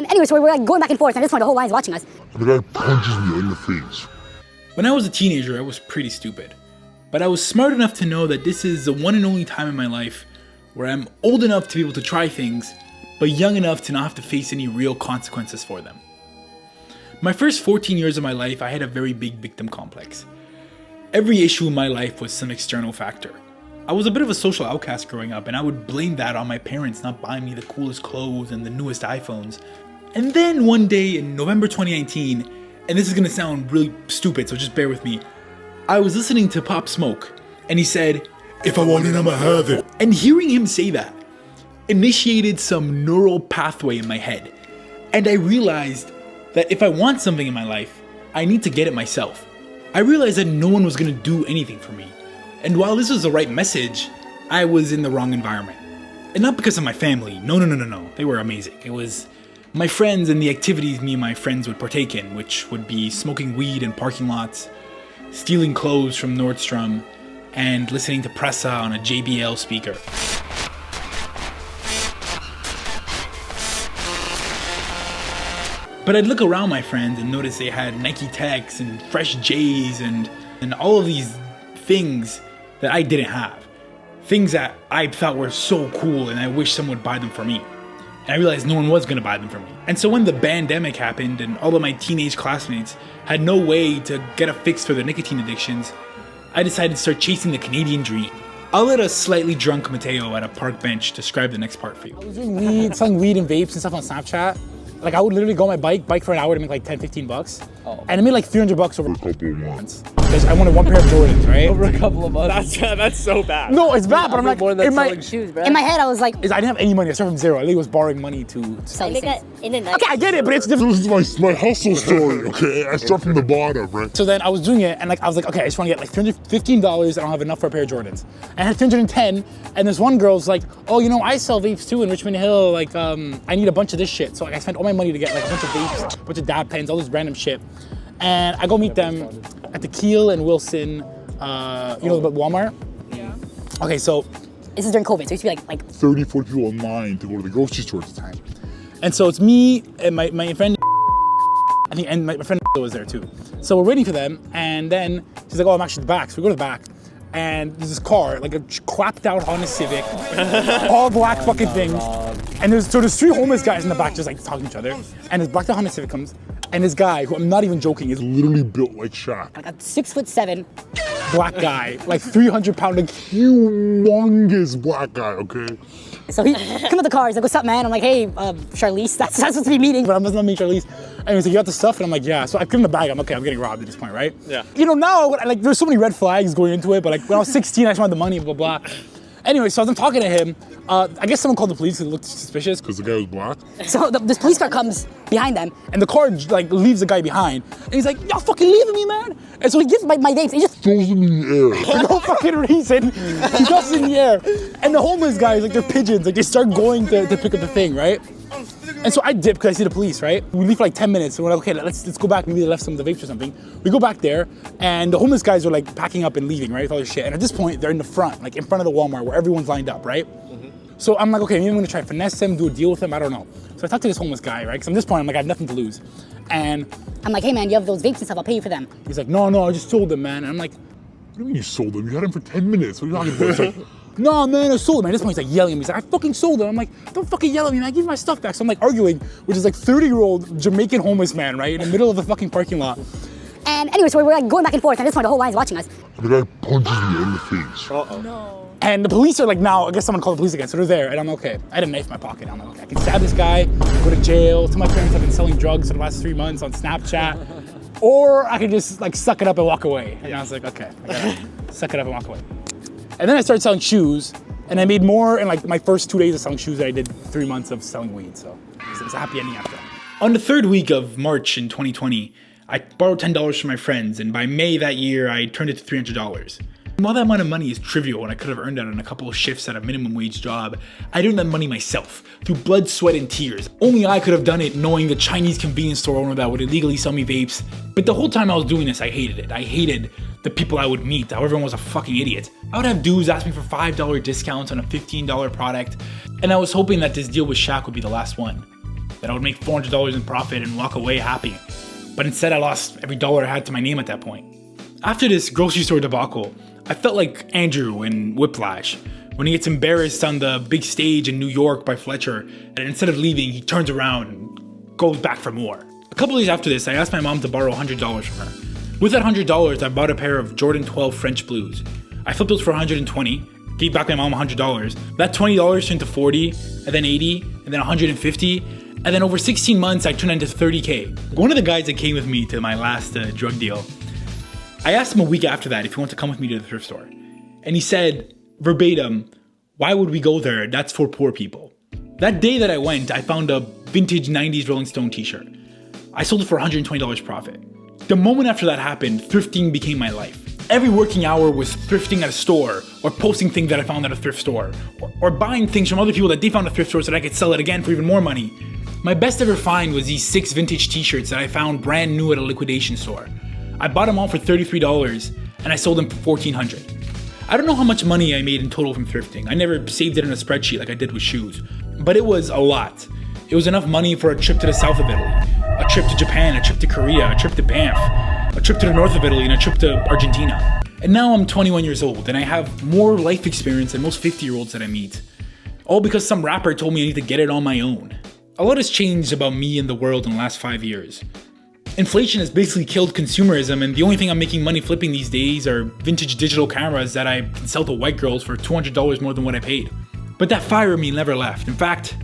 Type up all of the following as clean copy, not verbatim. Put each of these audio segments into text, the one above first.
And anyway, so we're like going back and forth, and at this point the whole line's watching us. The guy punches me in the face. When I was a teenager, I was pretty stupid. But I was smart enough to know that this is the one and only time in my life where I'm old enough to be able to try things, but young enough to not have to face any real consequences for them. My first 14 years of my life, I had a very big victim complex. Every issue in my life was some external factor. I was a bit of a social outcast growing up, and I would blame that on my parents not buying me the coolest clothes and the newest iPhones. And then one day in November 2019, and this is gonna sound really stupid, so just bear with me, I was listening to Pop Smoke, and he said, "If I want it, I'ma have it." And hearing him say that initiated some neural pathway in my head. And I realized that if I want something in my life, I need to get it myself. I realized that no one was gonna do anything for me. And while this was the right message, I was in the wrong environment. And not because of my family, no. They were amazing. It was my friends and the activities me and my friends would partake in, which would be smoking weed in parking lots, stealing clothes from Nordstrom, and listening to Pressa on a JBL speaker. But I'd look around my friends and notice they had Nike Techs and fresh J's and all of these things that I didn't have. Things that I thought were so cool and I wish someone would buy them for me. And I realized no one was gonna buy them for me. And so when the pandemic happened and all of my teenage classmates had no way to get a fix for their nicotine addictions, I decided to start chasing the Canadian dream. I'll let a slightly drunk Mateo at a park bench describe the next part for you. I was doing weed, selling weed and vapes and stuff on Snapchat. Like I would literally go on my bike for an hour to make like 10, 15 bucks. Oh. And I made like $300 over a couple of months. Because I wanted one pair of Jordans, right? Over a couple of months. That's so bad. No, it's bad, but I'm like, in my shoes, bro. In my head, I was like, I didn't have any money. I started from zero. I literally was borrowing money to sell these things. Okay, I get it, but it's different. This is my hustle story, okay? I start from the bottom, right? So then I was doing it, and like I was like, okay, I just want to get like $315. I don't have enough for a pair of Jordans. And I had 310, and this one girl's like, oh, you know, I sell vapes too in Richmond Hill. Like, I need a bunch of this shit. So like, I spent all my money to get like a bunch of vapes, a bunch of dab pens, all this random shit. And I go meet them at the Keel and Wilson, you know, the Walmart. Yeah. Okay, so this is during COVID, so it used to be like 30, 40 people in line to go to the grocery store at the time. And so it's me and my friend, I think, and my friend was there too. So we're waiting for them, and then she's like, oh, I'm actually at the back. So we go to the back, and there's this car, like a crapped out Honda Civic, all black fucking thing. And there's three homeless guys in the back just like talking to each other. And this black out Honda Civic comes, and this guy, who I'm not even joking, is Literally built like Shaq. a 6'7" black guy, like 300-pound, like Humongous black guy, okay? So he come with the car, he's like, what's up, man? I'm like, hey, Charlize, that's supposed to be meeting. but I'm not meeting Charlize. And he's like, you got the stuff? And I'm like, yeah. So I put it in the bag. I'm okay, I'm getting robbed at this point, right? Yeah. You know, now, like, there's so many red flags going into it, but like when I was 16, I just wanted the money, blah, blah. Anyway, so as I'm talking to him, I guess someone called the police because it looked suspicious. Because the guy was black? So this police car comes behind them. And the car like leaves the guy behind. And he's like, y'all fucking leaving me, man. And so he gives my vapes, he just Throws them in the air. for no fucking reason. He throws it in the air. And the homeless guys, like they're pigeons, like they start going to pick up the thing, right? And so I dip because I see the police, right? We leave for like 10 minutes. And we're like, okay, let's go back. Maybe they left some of the vapes or something. We go back there, and the homeless guys are like packing up and leaving, right? With all their shit. And at this point, they're in the front, like in front of the Walmart where everyone's lined up, right? So I'm like, okay, maybe I'm gonna try to finesse them, do a deal with them, I don't know. So I talk to this homeless guy, right? Because at this point, I'm like, I have nothing to lose. And I'm like, hey man, you have those vapes and stuff, I'll pay you for them. he's like, no, I just sold them, man. And I'm like, What do you mean you sold them? You had them for 10 minutes. What are you talking about? It's like, no, man, I sold them. At this point, he's like yelling at me. He's like, I fucking sold them. I'm like, don't fucking yell at me, man. Give me my stuff back. So I'm like arguing with this like 30-year-old Jamaican homeless man, right? In the middle of the fucking parking lot. And anyway, so we're like going back and forth, and at this point the whole line's watching us. the guy punches me in the face. No. And the police are like, now, I guess someone called the police again. So they're there, and I'm okay. I had a knife in my pocket. I'm like, okay, I can stab this guy, go to jail. Tell my parents I've been selling drugs for the last 3 months on Snapchat. Or I could just like suck it up and walk away. And I was like, okay, I gotta suck it up and walk away. And then I started selling shoes, and I made more in like my first 2 days of selling shoes than I did 3 months of selling weed. So it was a happy ending after that. On the third week of March in 2020, I borrowed $10 from my friends, and by May that year, I turned it to $300. While that amount of money is trivial and I could have earned it on a couple of shifts at a minimum wage job, I'd earned that money myself, through blood, sweat, and tears. Only I could have done it knowing the Chinese convenience store owner that would illegally sell me vapes. But the whole time I was doing this, I hated it. I hated the people I would meet, how everyone was a fucking idiot. I would have dudes ask me for $5 discounts on a $15 product, and I was hoping that this deal with Shaq would be the last one. that I would make $400 in profit and walk away happy. But instead I lost every dollar I had to my name at that point. After this grocery store debacle, I felt like Andrew in Whiplash, when he gets embarrassed on the big stage in New York by Fletcher, and instead of leaving, he turns around and goes back for more. A couple days after this, I asked my mom to borrow $100 from her. With that $100, I bought a pair of Jordan 12 French Blues. I flipped those for $120, gave back my mom $100. That $20 turned to $40, and then $80, and then $150, and then over 16 months, I turned into $30K. One of the guys that came with me to my last drug deal, I asked him a week after that if he wanted to come with me to the thrift store. And he said, verbatim, "Why would we go there? That's for poor people." That day that I went, I found a vintage 90s Rolling Stone t-shirt. I sold it for $120 profit. The moment after that happened, thrifting became my life. Every working hour was thrifting at a store, or posting things that I found at a thrift store, or buying things from other people that they found at thrift stores so that I could sell it again for even more money. My best ever find was these 6 vintage t-shirts that I found brand new at a liquidation store. I bought them all for $33 and I sold them for $1,400. I don't know how much money I made in total from thrifting. I never saved it in a spreadsheet like I did with shoes, but it was a lot. It was enough money for a trip to the south of Italy, a trip to Japan, a trip to Korea, a trip to Banff, a trip to the north of Italy, and a trip to Argentina. And now I'm 21 years old and I have more life experience than most 50-year-olds that I meet. All because some rapper told me I need to get it on my own. A lot has changed about me and the world in the last 5 years. Inflation has basically killed consumerism, and the only thing I'm making money flipping these days are vintage digital cameras that I can sell to white girls for $200 more than what I paid. But that fire in me never left. In fact,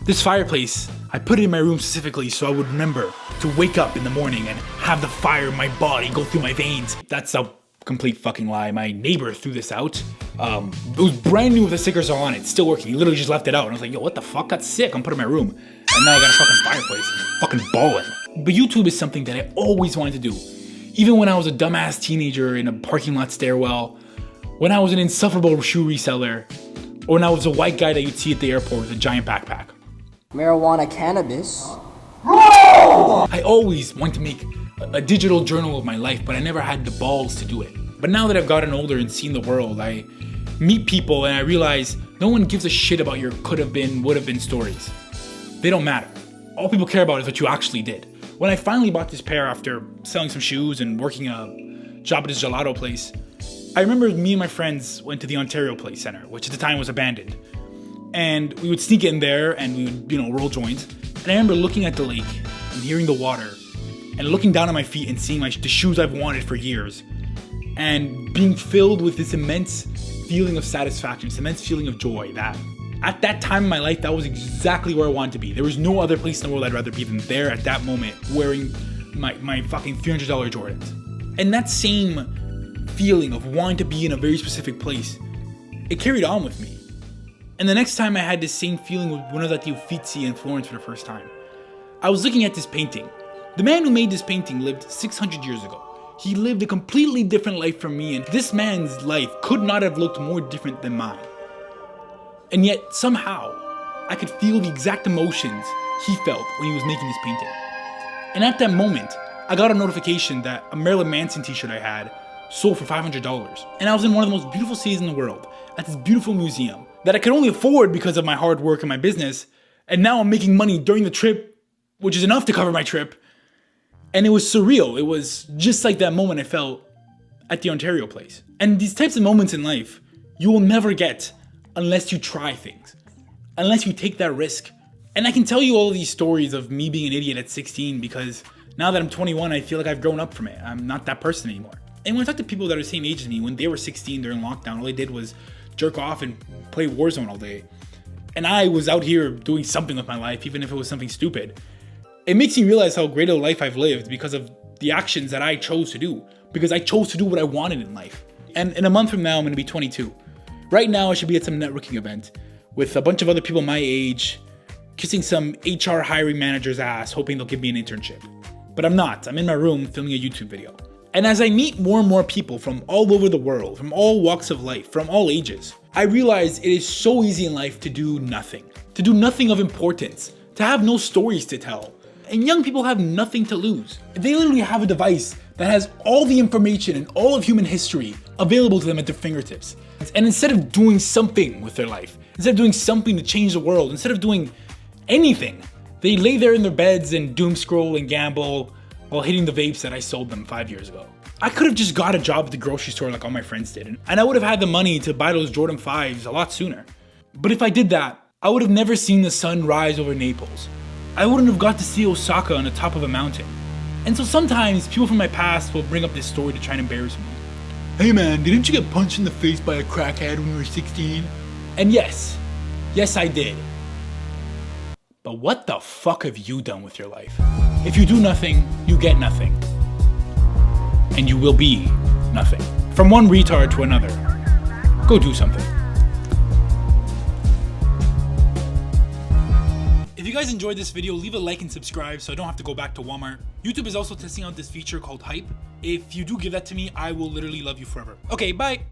this fireplace, I put it in my room specifically so I would remember to wake up in the morning and have the fire in my body go through my veins. That's a complete fucking lie. My neighbor threw this out. It was brand new with the stickers on it, still working. He literally just left it out. And I was like, yo, what the fuck? Got sick. I'm putting it in my room. And now I got a fucking fireplace. Fucking balling. But YouTube is something that I always wanted to do. Even when I was a dumbass teenager in a parking lot stairwell, when I was an insufferable shoe reseller, or when I was a white guy that you'd see at the airport with a giant backpack. Marijuana, cannabis. I always wanted to make a digital journal of my life, but I never had the balls to do it. But now that I've gotten older and seen the world, I meet people and I realize no one gives a shit about your could have been, would have been stories. They don't matter. All people care about is what you actually did. When I finally bought this pair after selling some shoes and working a job at this gelato place, I remember me and my friends went to the Ontario Place Center, which at the time was abandoned. And we would sneak in there and we would, roll joints. And I remember looking at the lake and hearing the water and looking down at my feet and seeing the shoes I've wanted for years. And being filled with this immense feeling of satisfaction, this immense feeling of joy that at that time in my life, that was exactly where I wanted to be. There was no other place in the world I'd rather be than there at that moment, wearing my fucking $300 Jordans. And that same feeling of wanting to be in a very specific place, it carried on with me. And the next time I had this same feeling was when I was at the Uffizi in Florence for the first time. I was looking at this painting. The man who made this painting lived 600 years ago. He lived a completely different life from me, and this man's life could not have looked more different than mine. And yet, somehow, I could feel the exact emotions he felt when he was making this painting. And at that moment, I got a notification that a Marilyn Manson t-shirt I had sold for $500. And I was in one of the most beautiful cities in the world, at this beautiful museum that I could only afford because of my hard work and my business. And now I'm making money during the trip, which is enough to cover my trip. And it was surreal. It was just like that moment I felt at the Ontario place. And these types of moments in life, you will never get unless you try things, unless you take that risk. And I can tell you all of these stories of me being an idiot at 16 because now that I'm 21, I feel like I've grown up from it. I'm not that person anymore. And when I talk to people that are the same age as me, when they were 16 during lockdown, all they did was jerk off and play Warzone all day. And I was out here doing something with my life, even if it was something stupid. It makes me realize how great a life I've lived because of the actions that I chose to do. Because I chose to do what I wanted in life. And in a month from now, I'm going to be 22. Right now, I should be at some networking event with a bunch of other people my age, kissing some HR hiring manager's ass, hoping they'll give me an internship. But I'm not. I'm in my room filming a YouTube video. And as I meet more and more people from all over the world, from all walks of life, from all ages, I realize it is so easy in life to do nothing of importance, to have no stories to tell. And young people have nothing to lose. They literally have a device that has all the information and all of human history available to them at their fingertips. And instead of doing something with their life, instead of doing something to change the world, instead of doing anything. They lay there in their beds and doom scroll and gamble while hitting the vapes that I sold them 5 years ago. I could have just got a job at the grocery store like all my friends did, and I would have had the money to buy those Jordan 5s a lot sooner. But if I did that, I would have never seen the sun rise over Naples. I wouldn't have got to see Osaka on the top of a mountain. And so sometimes people from my past will bring up this story to try and embarrass me. Hey man, didn't you get punched in the face by a crackhead when you were 16? And yes I did. But what the fuck have you done with your life? If you do nothing, you get nothing. And you will be nothing. From one retard to another. Go do something. If you guys enjoyed this video, leave a like and subscribe so I don't have to go back to Walmart. YouTube is also testing out this feature called Hype. If you do give that to me, I will literally love you forever. Okay, bye.